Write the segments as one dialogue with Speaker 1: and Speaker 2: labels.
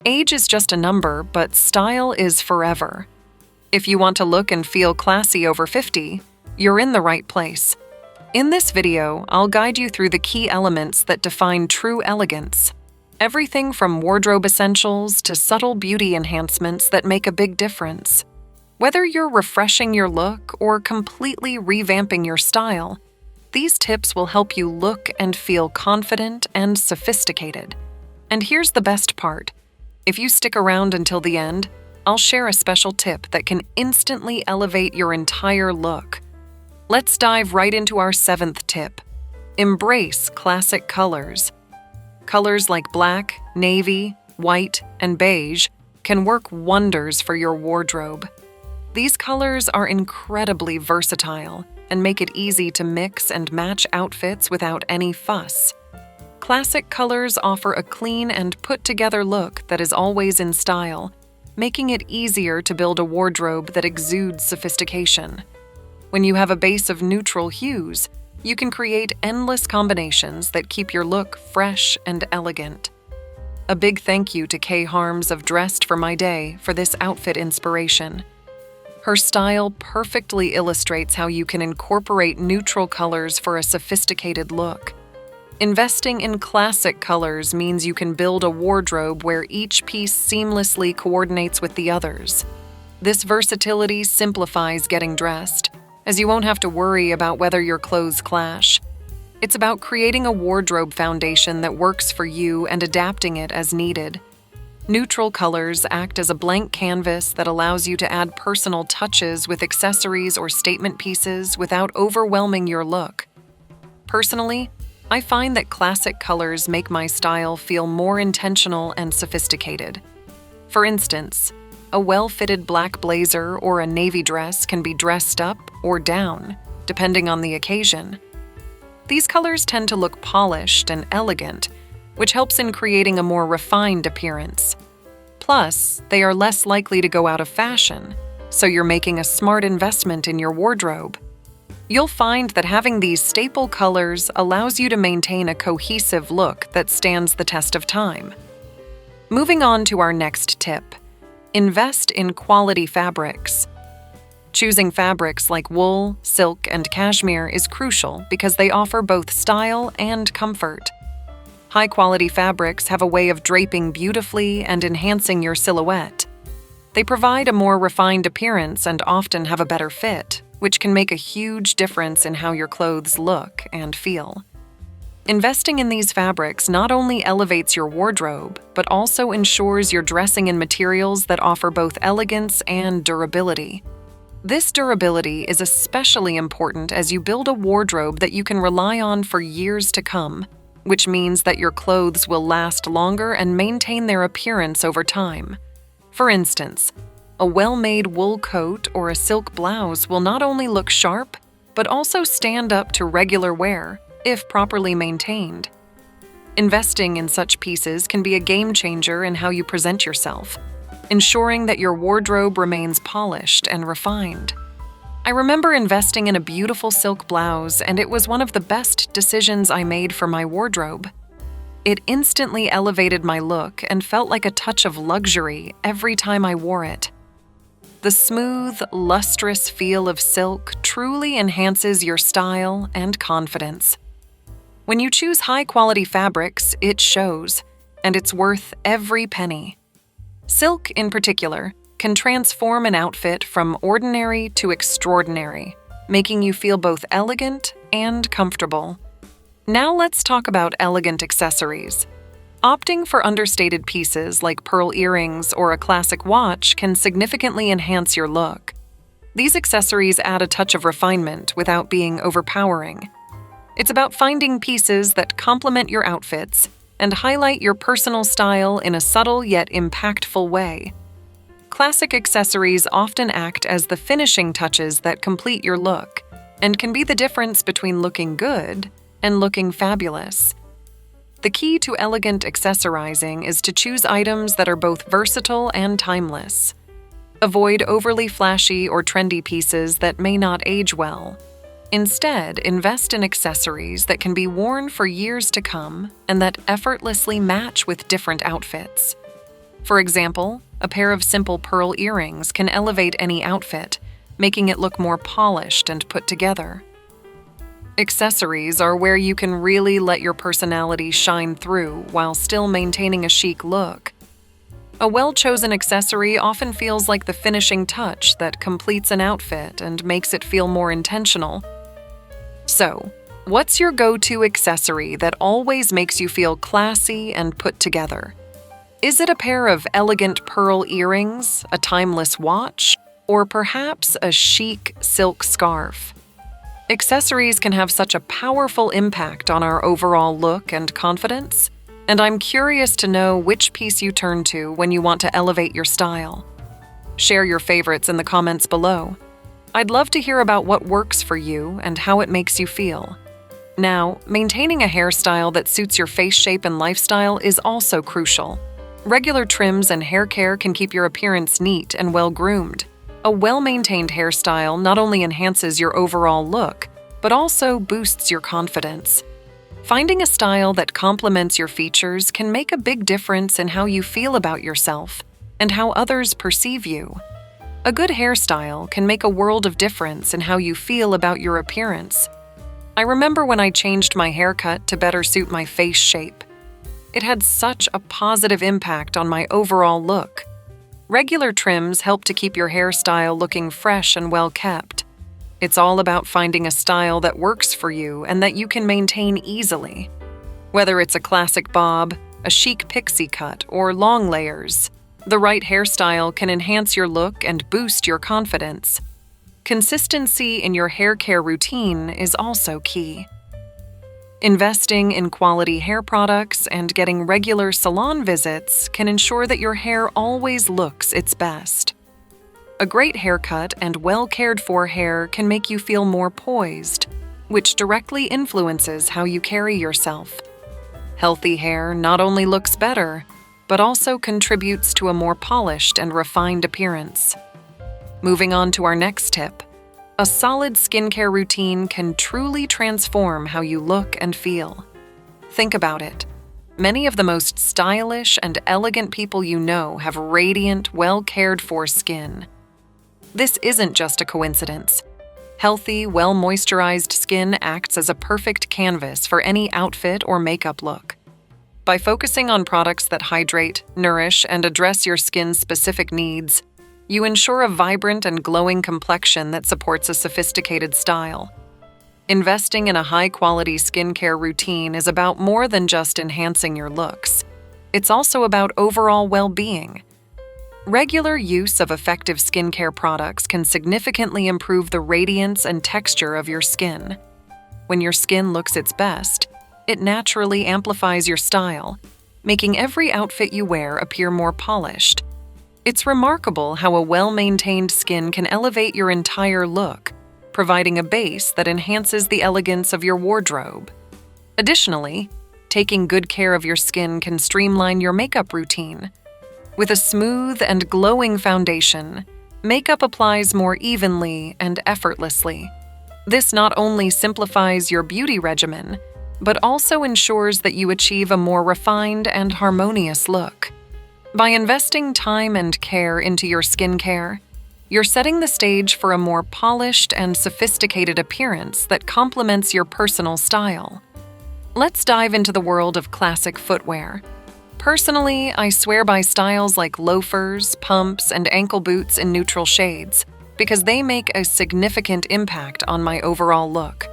Speaker 1: Age is just a number, but style is forever. If you want to look and feel classy over 50, you're in the right place. In this video, I'll guide you through the key elements that define true elegance. Everything from wardrobe essentials to subtle beauty enhancements that make a big difference. Whether you're refreshing your look or completely revamping your style, these tips will help you look and feel confident and sophisticated. And here's the best part. If you stick around until the end, I'll share a special tip that can instantly elevate your entire look. Let's dive right into our 7th tip. Embrace classic colors. Colors like black, navy, white, and beige can work wonders for your wardrobe. These colors are incredibly versatile and make it easy to mix and match outfits without any fuss. Classic colors offer a clean and put-together look that is always in style, making it easier to build a wardrobe that exudes sophistication. When you have a base of neutral hues, you can create endless combinations that keep your look fresh and elegant. A big thank you to Kay Harms of Dressed for My Day for this outfit inspiration. Her style perfectly illustrates how you can incorporate neutral colors for a sophisticated look. Investing in classic colors means you can build a wardrobe where each piece seamlessly coordinates with the others. This versatility simplifies getting dressed, as you won't have to worry about whether your clothes clash. It's about creating a wardrobe foundation that works for you and adapting it as needed. Neutral colors act as a blank canvas that allows you to add personal touches with accessories or statement pieces without overwhelming your look. Personally, I find that classic colors make my style feel more intentional and sophisticated. For instance, a well-fitted black blazer or a navy dress can be dressed up or down, depending on the occasion. These colors tend to look polished and elegant, which helps in creating a more refined appearance. Plus, they are less likely to go out of fashion, so you're making a smart investment in your wardrobe. You'll find that having these staple colors allows you to maintain a cohesive look that stands the test of time. Moving on to our next tip. Invest in quality fabrics. Choosing fabrics like wool, silk, and cashmere is crucial because they offer both style and comfort. High-quality fabrics have a way of draping beautifully and enhancing your silhouette. They provide a more refined appearance and often have a better fit, which can make a huge difference in how your clothes look and feel. Investing in these fabrics not only elevates your wardrobe, but also ensures you're dressing in materials that offer both elegance and durability. This durability is especially important as you build a wardrobe that you can rely on for years to come, which means that your clothes will last longer and maintain their appearance over time. For instance, a well-made wool coat or a silk blouse will not only look sharp, but also stand up to regular wear, if properly maintained. Investing in such pieces can be a game changer in how you present yourself, ensuring that your wardrobe remains polished and refined. I remember investing in a beautiful silk blouse, and it was one of the best decisions I made for my wardrobe. It instantly elevated my look and felt like a touch of luxury every time I wore it. The smooth, lustrous feel of silk truly enhances your style and confidence. When you choose high-quality fabrics, it shows, and it's worth every penny. Silk, in particular, can transform an outfit from ordinary to extraordinary, making you feel both elegant and comfortable. Now let's talk about elegant accessories. Opting for understated pieces like pearl earrings or a classic watch can significantly enhance your look. These accessories add a touch of refinement without being overpowering. It's about finding pieces that complement your outfits and highlight your personal style in a subtle yet impactful way. Classic accessories often act as the finishing touches that complete your look and can be the difference between looking good and looking fabulous. The key to elegant accessorizing is to choose items that are both versatile and timeless. Avoid overly flashy or trendy pieces that may not age well. Instead, invest in accessories that can be worn for years to come and that effortlessly match with different outfits. For example, a pair of simple pearl earrings can elevate any outfit, making it look more polished and put together. Accessories are where you can really let your personality shine through while still maintaining a chic look. A well-chosen accessory often feels like the finishing touch that completes an outfit and makes it feel more intentional. So, what's your go-to accessory that always makes you feel classy and put together? Is it a pair of elegant pearl earrings, a timeless watch, or perhaps a chic silk scarf? Accessories can have such a powerful impact on our overall look and confidence, and I'm curious to know which piece you turn to when you want to elevate your style. Share your favorites in the comments below. I'd love to hear about what works for you and how it makes you feel. Now, maintaining a hairstyle that suits your face shape and lifestyle is also crucial. Regular trims and hair care can keep your appearance neat and well-groomed. A well-maintained hairstyle not only enhances your overall look, but also boosts your confidence. Finding a style that complements your features can make a big difference in how you feel about yourself and how others perceive you. A good hairstyle can make a world of difference in how you feel about your appearance. I remember when I changed my haircut to better suit my face shape. It had such a positive impact on my overall look. Regular trims help to keep your hairstyle looking fresh and well-kept. It's all about finding a style that works for you and that you can maintain easily. Whether it's a classic bob, a chic pixie cut, or long layers, the right hairstyle can enhance your look and boost your confidence. Consistency in your hair care routine is also key. Investing in quality hair products and getting regular salon visits can ensure that your hair always looks its best. A great haircut and well-cared-for hair can make you feel more poised, which directly influences how you carry yourself. Healthy hair not only looks better, but also contributes to a more polished and refined appearance. Moving on to our next tip. A solid skincare routine can truly transform how you look and feel. Think about it. Many of the most stylish and elegant people you know have radiant, well-cared-for skin. This isn't just a coincidence. Healthy, well-moisturized skin acts as a perfect canvas for any outfit or makeup look. By focusing on products that hydrate, nourish, and address your skin's specific needs, you ensure a vibrant and glowing complexion that supports a sophisticated style. Investing in a high-quality skincare routine is about more than just enhancing your looks. It's also about overall well-being. Regular use of effective skincare products can significantly improve the radiance and texture of your skin. When your skin looks its best, it naturally amplifies your style, making every outfit you wear appear more polished. It's remarkable how a well-maintained skin can elevate your entire look, providing a base that enhances the elegance of your wardrobe. Additionally, taking good care of your skin can streamline your makeup routine. With a smooth and glowing foundation, makeup applies more evenly and effortlessly. This not only simplifies your beauty regimen, but also ensures that you achieve a more refined and harmonious look. By investing time and care into your skincare, you're setting the stage for a more polished and sophisticated appearance that complements your personal style. Let's dive into the world of classic footwear. Personally, I swear by styles like loafers, pumps, and ankle boots in neutral shades because they make a significant impact on my overall look.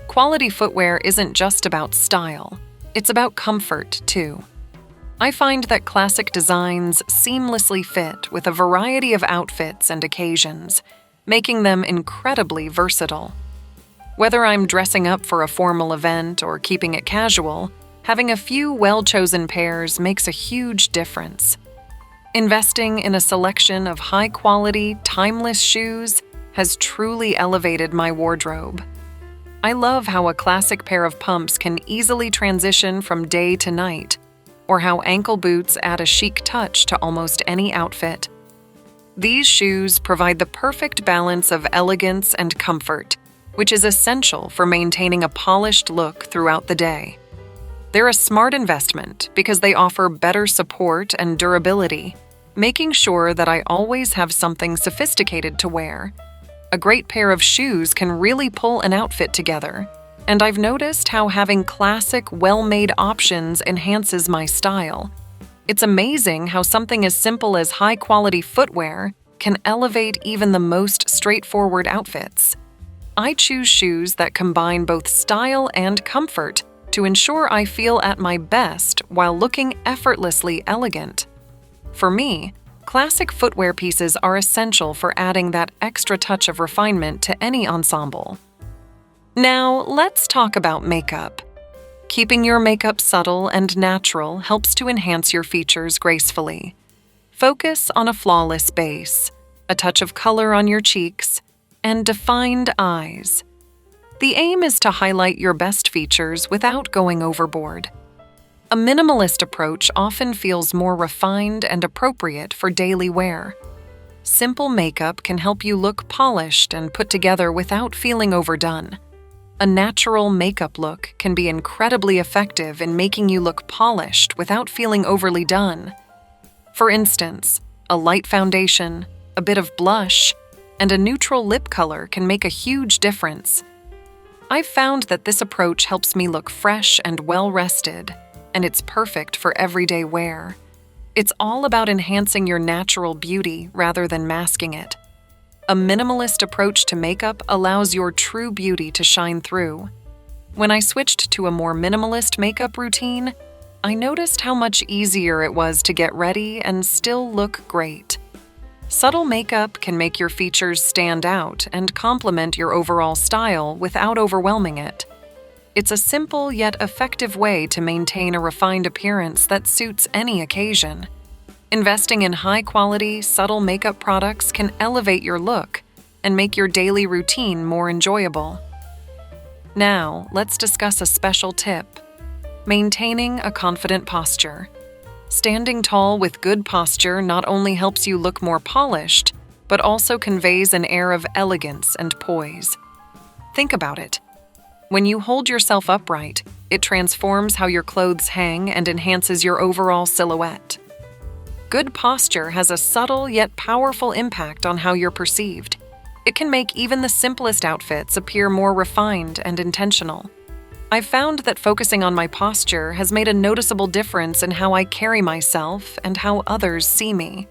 Speaker 1: Quality footwear isn't just about style, it's about comfort too. I find that classic designs seamlessly fit with a variety of outfits and occasions, making them incredibly versatile. Whether I'm dressing up for a formal event or keeping it casual, having a few well-chosen pairs makes a huge difference. Investing in a selection of high-quality, timeless shoes has truly elevated my wardrobe. I love how a classic pair of pumps can easily transition from day to night, or how ankle boots add a chic touch to almost any outfit. These shoes provide the perfect balance of elegance and comfort, which is essential for maintaining a polished look throughout the day. They're a smart investment because they offer better support and durability, making sure that I always have something sophisticated to wear. A great pair of shoes can really pull an outfit together, and I've noticed how having classic, well-made options enhances my style. It's amazing how something as simple as high-quality footwear can elevate even the most straightforward outfits. I choose shoes that combine both style and comfort to ensure I feel at my best while looking effortlessly elegant. For me, classic footwear pieces are essential for adding that extra touch of refinement to any ensemble. Now, let's talk about makeup. Keeping your makeup subtle and natural helps to enhance your features gracefully. Focus on a flawless base, a touch of color on your cheeks, and defined eyes. The aim is to highlight your best features without going overboard. A minimalist approach often feels more refined and appropriate for daily wear. Simple makeup can help you look polished and put together without feeling overdone. A natural makeup look can be incredibly effective in making you look polished without feeling overly done. For instance, a light foundation, a bit of blush, and a neutral lip color can make a huge difference. I've found that this approach helps me look fresh and well-rested, and it's perfect for everyday wear. It's all about enhancing your natural beauty rather than masking it. A minimalist approach to makeup allows your true beauty to shine through. When I switched to a more minimalist makeup routine, I noticed how much easier it was to get ready and still look great. Subtle makeup can make your features stand out and complement your overall style without overwhelming it. It's a simple yet effective way to maintain a refined appearance that suits any occasion. Investing in high-quality, subtle makeup products can elevate your look and make your daily routine more enjoyable. Now, let's discuss a special tip: maintaining a confident posture. Standing tall with good posture not only helps you look more polished, but also conveys an air of elegance and poise. Think about it. When you hold yourself upright, it transforms how your clothes hang and enhances your overall silhouette. Good posture has a subtle yet powerful impact on how you're perceived. It can make even the simplest outfits appear more refined and intentional. I've found that focusing on my posture has made a noticeable difference in how I carry myself and how others see me.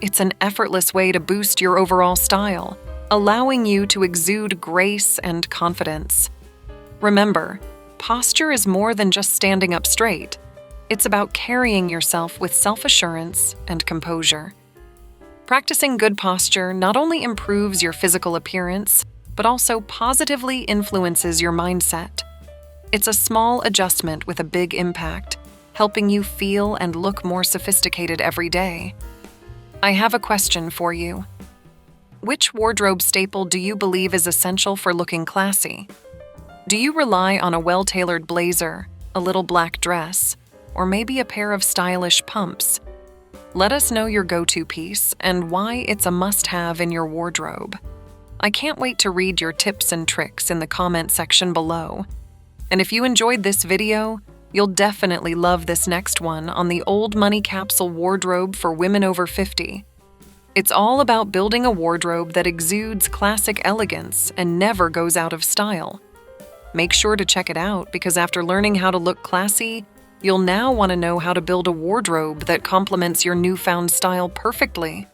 Speaker 1: It's an effortless way to boost your overall style, allowing you to exude grace and confidence. Remember, posture is more than just standing up straight. It's about carrying yourself with self-assurance and composure. Practicing good posture not only improves your physical appearance, but also positively influences your mindset. It's a small adjustment with a big impact, helping you feel and look more sophisticated every day. I have a question for you. Which wardrobe staple do you believe is essential for looking classy? Do you rely on a well-tailored blazer, a little black dress, or maybe a pair of stylish pumps? Let us know your go-to piece and why it's a must-have in your wardrobe. I can't wait to read your tips and tricks in the comment section below. And if you enjoyed this video, you'll definitely love this next one on the old money capsule wardrobe for women over 50. It's all about building a wardrobe that exudes classic elegance and never goes out of style. Make sure to check it out because after learning how to look classy, you'll now want to know how to build a wardrobe that complements your newfound style perfectly.